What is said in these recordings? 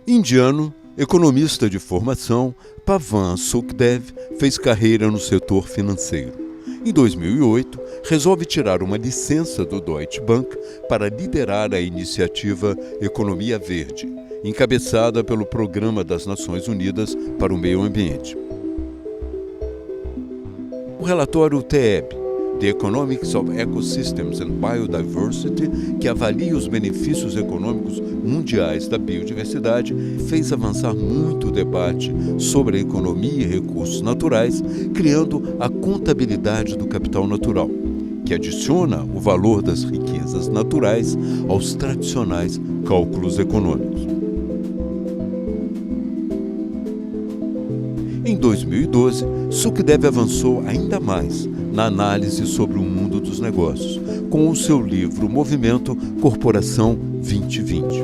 Indiano, economista de formação, Pavan Sukhdev fez carreira no setor financeiro. Em 2008, resolve tirar uma licença do Deutsche Bank para liderar a iniciativa Economia Verde, encabeçada pelo Programa das Nações Unidas para o Meio Ambiente. O relatório TEB, The Economics of Ecosystems and Biodiversity, que avalia os benefícios econômicos mundiais da biodiversidade, fez avançar muito o debate sobre a economia e recursos naturais, criando a contabilidade do capital natural, que adiciona o valor das riquezas naturais aos tradicionais cálculos econômicos. Em 2012, Sukhdev avançou ainda mais na análise sobre o mundo dos negócios, com o seu livro Movimento Corporação 2020.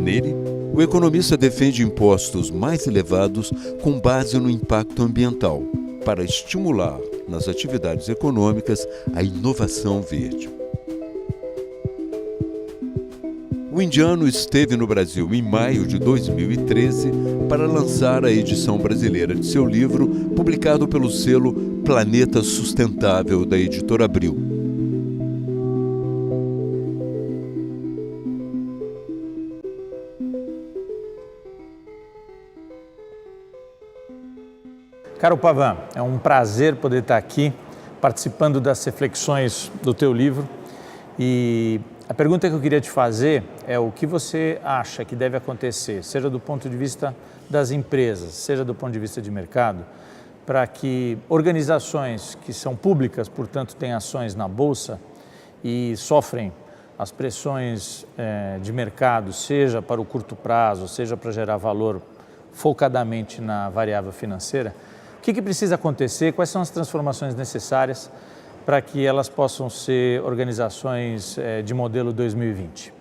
Nele, o economista defende impostos mais elevados com base no impacto ambiental, para estimular nas atividades econômicas a inovação verde. O indiano esteve no Brasil em maio de 2013 para lançar a edição brasileira de seu livro, publicado pelo selo Planeta Sustentável da editora Abril. Caro Pavan, é um prazer poder estar aqui participando das reflexões do teu livro. E a pergunta que eu queria te fazer é o que você acha que deve acontecer, seja do ponto de vista das empresas, seja do ponto de vista de mercado, para que organizações que são públicas, portanto têm ações na Bolsa e sofrem as pressões de mercado, seja para o curto prazo, seja para gerar valor focadamente na variável financeira, o que precisa acontecer, quais são as transformações necessárias para que elas possam ser organizações de modelo 2020?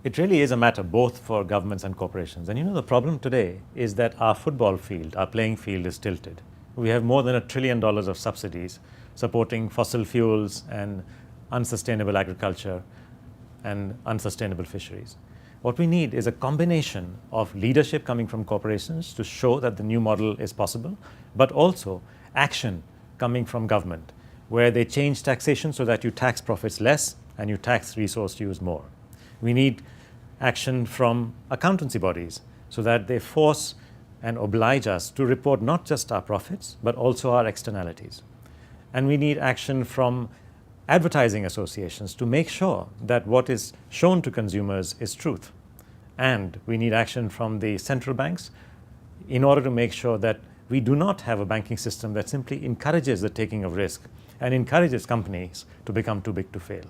It really is a matter both for governments and corporations. And you know, the problem today is that our football field, our playing field is tilted. We have more than $1 trillion of subsidies supporting fossil fuels and unsustainable agriculture and unsustainable fisheries. What we need is a combination of leadership coming from corporations to show that the new model is possible, but also action coming from government, where they change taxation so that you tax profits less and you tax resource use more. We need action from accountancy bodies so that they force and oblige us to report not just our profits, but also our externalities. And we need action from advertising associations to make sure that what is shown to consumers is truth. And we need action from the central banks in order to make sure that we do not have a banking system that simply encourages the taking of risk and encourages companies to become too big to fail.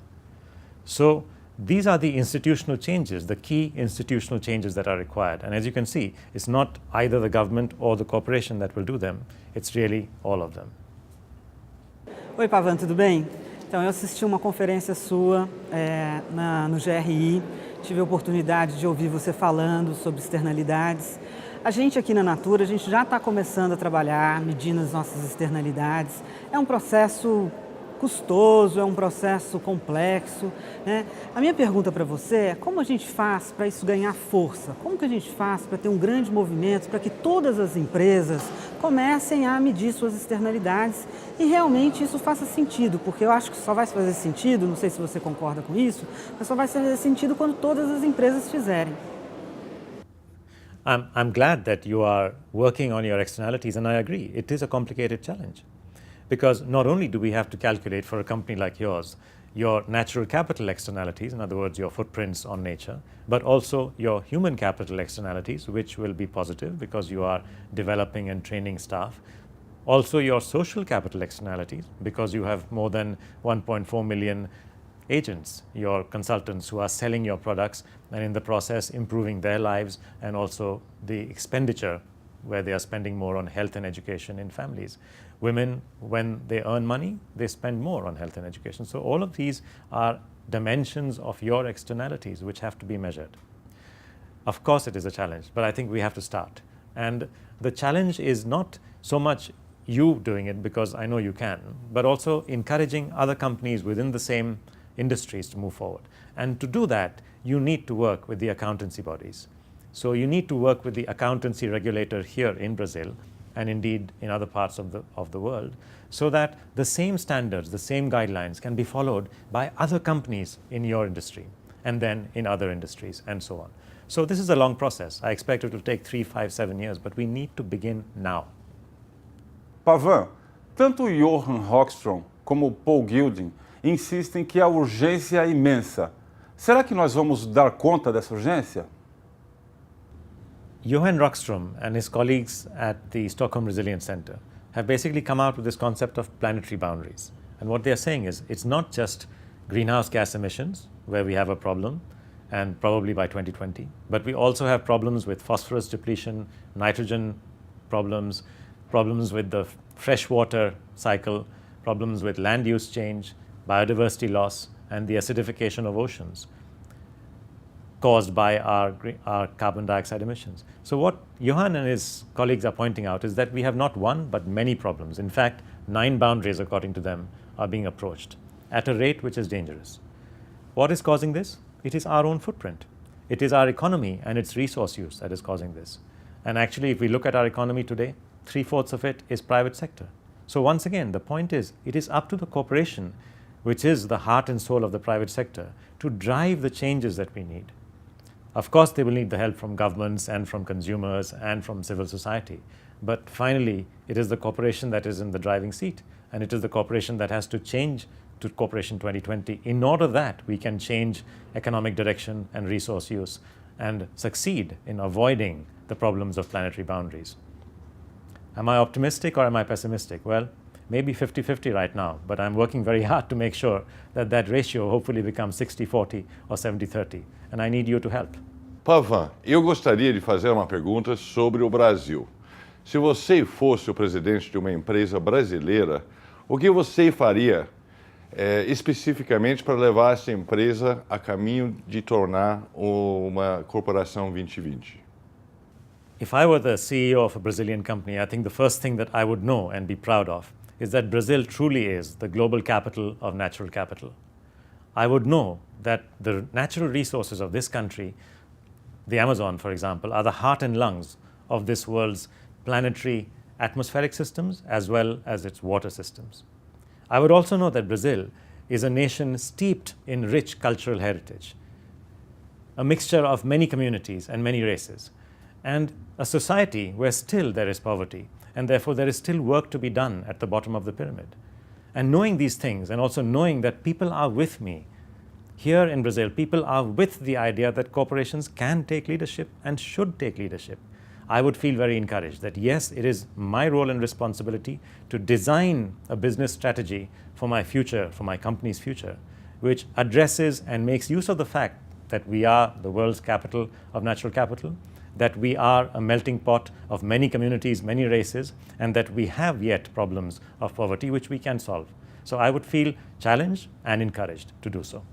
So these are the institutional changes, the key institutional changes that are required. And as you can see, it's not either the government or the corporation that will do them, it's really all of them. Oi, Pavan, tudo bem? Então, eu assisti uma conferência sua no GRI, tive a oportunidade de ouvir você falando sobre externalidades. A gente aqui na Natura, a gente já está começando a trabalhar, medindo as nossas externalidades. É um processo custoso, é um processo complexo, né? A minha pergunta para você é como a gente faz para isso ganhar força? Como que a gente faz para ter um grande movimento, para que todas as empresas comecem a medir suas externalidades e realmente isso faça sentido? Porque eu acho que só vai fazer sentido, não sei se você concorda com isso, mas só vai fazer sentido quando todas as empresas fizerem. I'm glad that you are working on your externalities, and I agree, it is a complicated challenge. Because not only do we have to calculate for a company like yours your natural capital externalities, in other words, your footprints on nature, but also your human capital externalities, which will be positive because you are developing and training staff. Also your social capital externalities, because you have more than 1.4 million agents, your consultants who are selling your products and in the process improving their lives, and also the expenditure where they are spending more on health and education in families. Women, when they earn money, they spend more on health and education. So all of these are dimensions of your externalities which have to be measured. Of course it is a challenge, but I think we have to start. And the challenge is not so much you doing it, because I know you can, but also encouraging other companies within the same industries to move forward. And to do that, you need to work with the accountancy bodies. So you need to work with the accountancy regulator here in Brazil and indeed in other parts of the world, so that the same standards, the same guidelines can be followed by other companies in your industry and then in other industries and so on. So this is a long process. I expect it will take 3, 5, 7 years, but we need to begin now. Pavan, tanto Johan Rockström como Paul Gilding insistem que a urgência é imensa. Será que nós vamos dar conta dessa urgência? Johan Rockström and his colleagues at the Stockholm Resilience Center have basically come out with this concept of planetary boundaries. And what they're saying is it's not just greenhouse gas emissions, where we have a problem, and probably by 2020, but we also have problems with phosphorus depletion, nitrogen problems, problems with the freshwater cycle, problems with land use change, biodiversity loss, and the acidification of oceans caused by our carbon dioxide emissions. So what Johan and his colleagues are pointing out is that we have not one, but many problems. In fact, 9 boundaries, according to them, are being approached at a rate which is dangerous. What is causing this? It is our own footprint. It is our economy and its resource use that is causing this. And actually, if we look at our economy today, 3/4 of it is private sector. So once again, the point is, it is up to the corporation, which is the heart and soul of the private sector, to drive the changes that we need. Of course, they will need the help from governments and from consumers and from civil society. But finally, it is the corporation that is in the driving seat, and it is the corporation that has to change to Corporation 2020 in order that we can change economic direction and resource use and succeed in avoiding the problems of planetary boundaries. Am I optimistic or am I pessimistic? Well, maybe 50-50 right now, but I'm working very hard to make sure that that ratio hopefully becomes 60-40 or 70-30, and I need you to help. Pavan, eu gostaria de fazer uma pergunta sobre o Brasil. Se você fosse o presidente de uma empresa brasileira, o que você faria especificamente para levar essa empresa a caminho de tornar uma Corporação 2020? If I were the CEO of a Brazilian company, I think the first thing that I would know and be proud of is that Brazil truly is the global capital of natural capital. I would know that the natural resources of this country, the Amazon, for example, are the heart and lungs of this world's planetary atmospheric systems as well as its water systems. I would also know that Brazil is a nation steeped in rich cultural heritage, a mixture of many communities and many races, and a society where still there is poverty, and therefore there is still work to be done at the bottom of the pyramid. And knowing these things, and also knowing that people are with me, here in Brazil, people are with the idea that corporations can take leadership and should take leadership, I would feel very encouraged that yes, it is my role and responsibility to design a business strategy for my future, for my company's future, which addresses and makes use of the fact that we are the world's capital of natural capital, that we are a melting pot of many communities, many races, and that we have yet problems of poverty which we can solve. So I would feel challenged and encouraged to do so.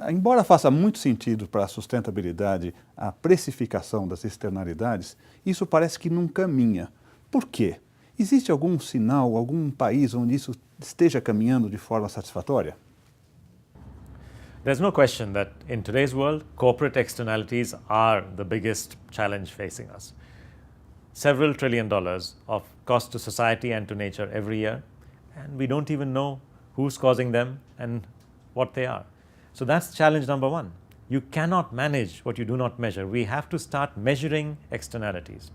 Embora faça muito sentido para a sustentabilidade a precificação das externalidades, isso parece que não caminha. Por quê? Existe algum sinal, algum país onde isso esteja caminhando de forma satisfatória? There's no question that in today's world, corporate externalities are the biggest challenge facing us. Several $1 trillion of cost to society and to nature every year, and we don't even know who's causing them and what they are. So that's challenge number one. You cannot manage what you do not measure. We have to start measuring externalities.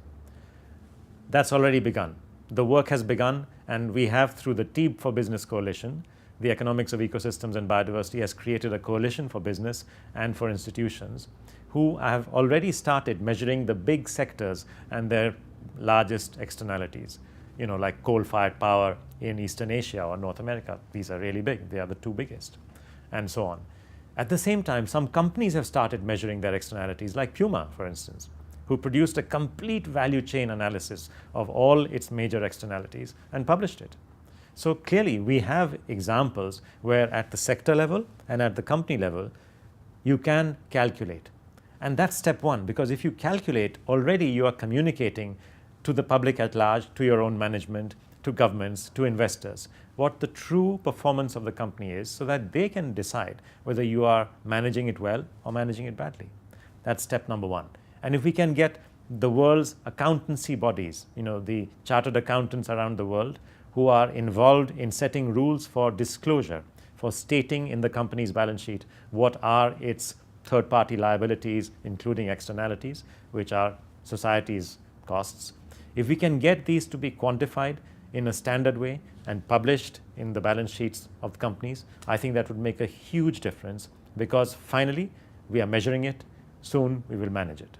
That's already begun. The work has begun, and we have, through the TEEB for Business Coalition, the Economics of Ecosystems and Biodiversity has created a coalition for business and for institutions who have already started measuring the big sectors and their largest externalities. You know, like coal-fired power in Eastern Asia or North America. These are really big. They are the 2 biggest, and so on. At the same time, some companies have started measuring their externalities, like Puma, for instance, who produced a complete value chain analysis of all its major externalities and published it. So clearly, we have examples where at the sector level and at the company level, you can calculate. And that's step one, because if you calculate, already you are communicating to the public at large, to your own management, to governments, to investors, what the true performance of the company is so that they can decide whether you are managing it well or managing it badly. That's step number one. And if we can get the world's accountancy bodies, the chartered accountants around the world who are involved in setting rules for disclosure, for stating in the company's balance sheet what are its third-party liabilities, including externalities, which are society's costs. If we can get these to be quantified in a standard way and published in the balance sheets of the companies, I think that would make a huge difference, because finally we are measuring it, soon we will manage it.